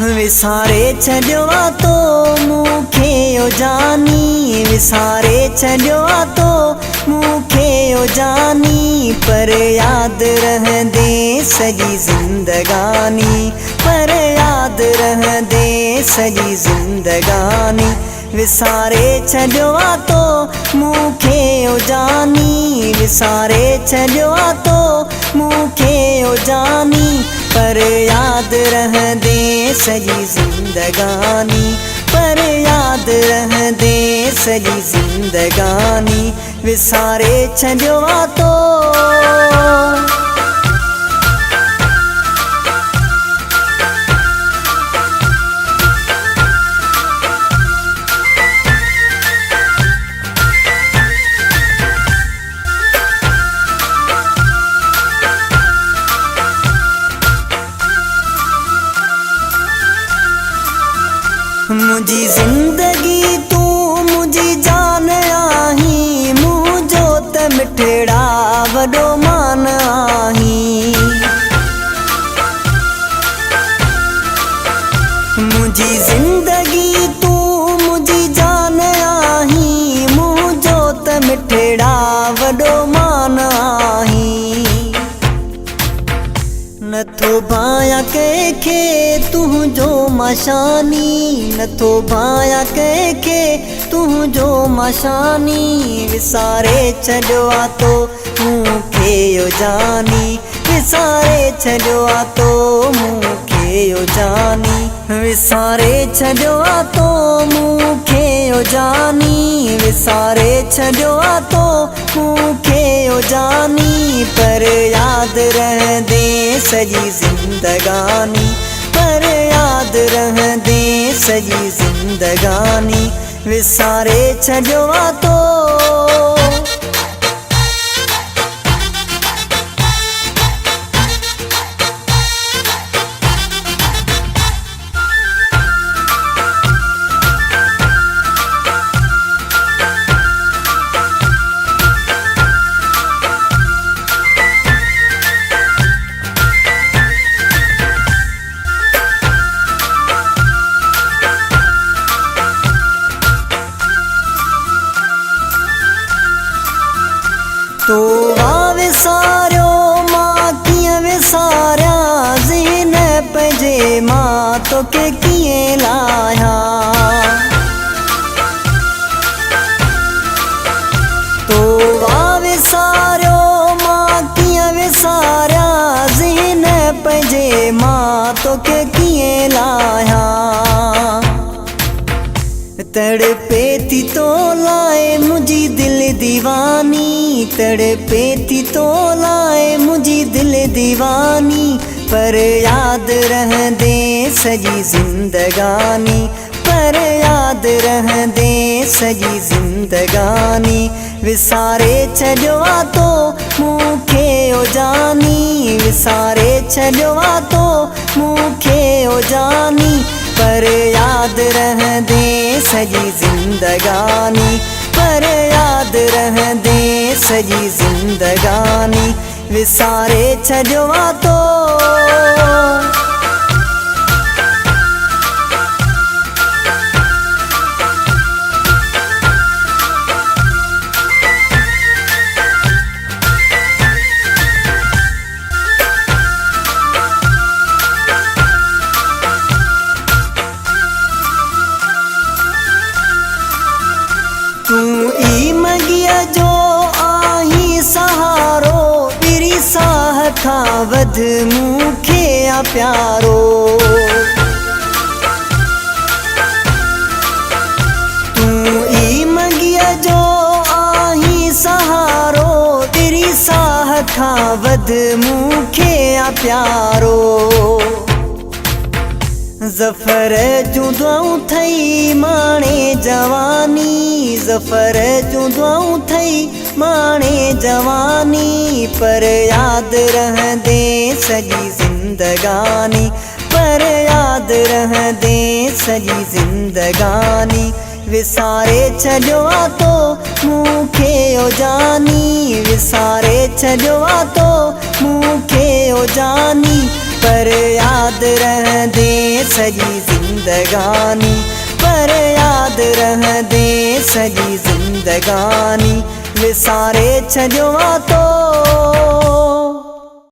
विसारे छॾियो आहे तो मूंखे ओ जानी, विसारे छॾियो आहे तो मूंखे ओ जानी, पर यादि रहंदे सॼी ज़िंदगानी, पर यादि रहंदे सॼी ज़िंदगानी। विसारे छॾियो आहे तो मूंखे ओ जानी, विसारे छॾियो आहे तो मूंखे ओ जानी, पर यादि रहंदे सॼी ज़िंदगानी, पर यादि रहंदे सॼी ज़िंदगानी। विसारे छॾियो आहे तो मुझी ज़िंदगी तू मुझी जान आहीं, मुझो त मिठड़ा वॾो मान आहीं। मुझी ज़िंदगी तू मुझी जान आहीं, मुझो त मिठड़ा वॾो मान आहीं। नथो भाया कंहिंखे तुंहिंजो मशानी, नथो भाया कंहिंखे तुंहिंजो मशानी, विसारे छॾियो आहे तो मूंखे ओ जानी, विसारे छॾियो आहे तो मूंखे ओ जानी, विसारे छॾियो आहे तो मूंखे ओ जानी, विसारे छॾियो आहे तो मूंखे ओ जानी, पर यादि रहंदे सॼी ज़िंदगानी, पर यादि रहंदे सॼी ज़िंदगानी। विसारे छॾियो आहे तो तो विसारियो मां कीअं विसारिया, ज़हन पंहिंजे मां तोखे कीअं लाहिया। तो विसारियो मां कीअं विसारिया, ज़हन पंहिंजे मां तोखे कीअं लाहिया। तड़पे थी तो लाए मुझी दिल दीवानी, तड़पे थी तो लाए मुझी दिल दीवानी, पर यादि रहंदे सॼी ज़िंदगानी, पर यादि रहंदे सॼी ज़िंदगानी। विसारे छॾियो आहे तो मूंखे ओ जानी, विसारे छॾियो आहे तो मूंखे ओ जानी, पर यादि रहंदे सॼी ज़िंदगानी, पर यादि रहंदे सॼी ज़िंदगानी। विसारे छॾियो आहे तो तूं ई मॻीअ जो आहीं सहारो, ॿिरी साह खां वधि मूंखे आ प्यारो। तूं ई मॻीअ जो आहीं सहारो, ॿिरी साह खां वधि मूंखे आ प्यारो। ज़फ़र जूं दुआऊं थई माणे जवानी, ज़फ़र जूं दुआऊं थई माणे जवानी, पर यादि रहंदे सॼी ज़िंदगानी, पर यादि रहंदे सॼी ज़िंदगानी। विसारे छॾियो आहे तो मूंखे ओ जानी, विसारे छॾियो आहे तो मूंखे ओ जानी, पर यादि रहंदे सॼी ज़िंदगानी, पर यादि रहंदे सॼी ज़िंदगानी। विसारे छॾियो आहे तो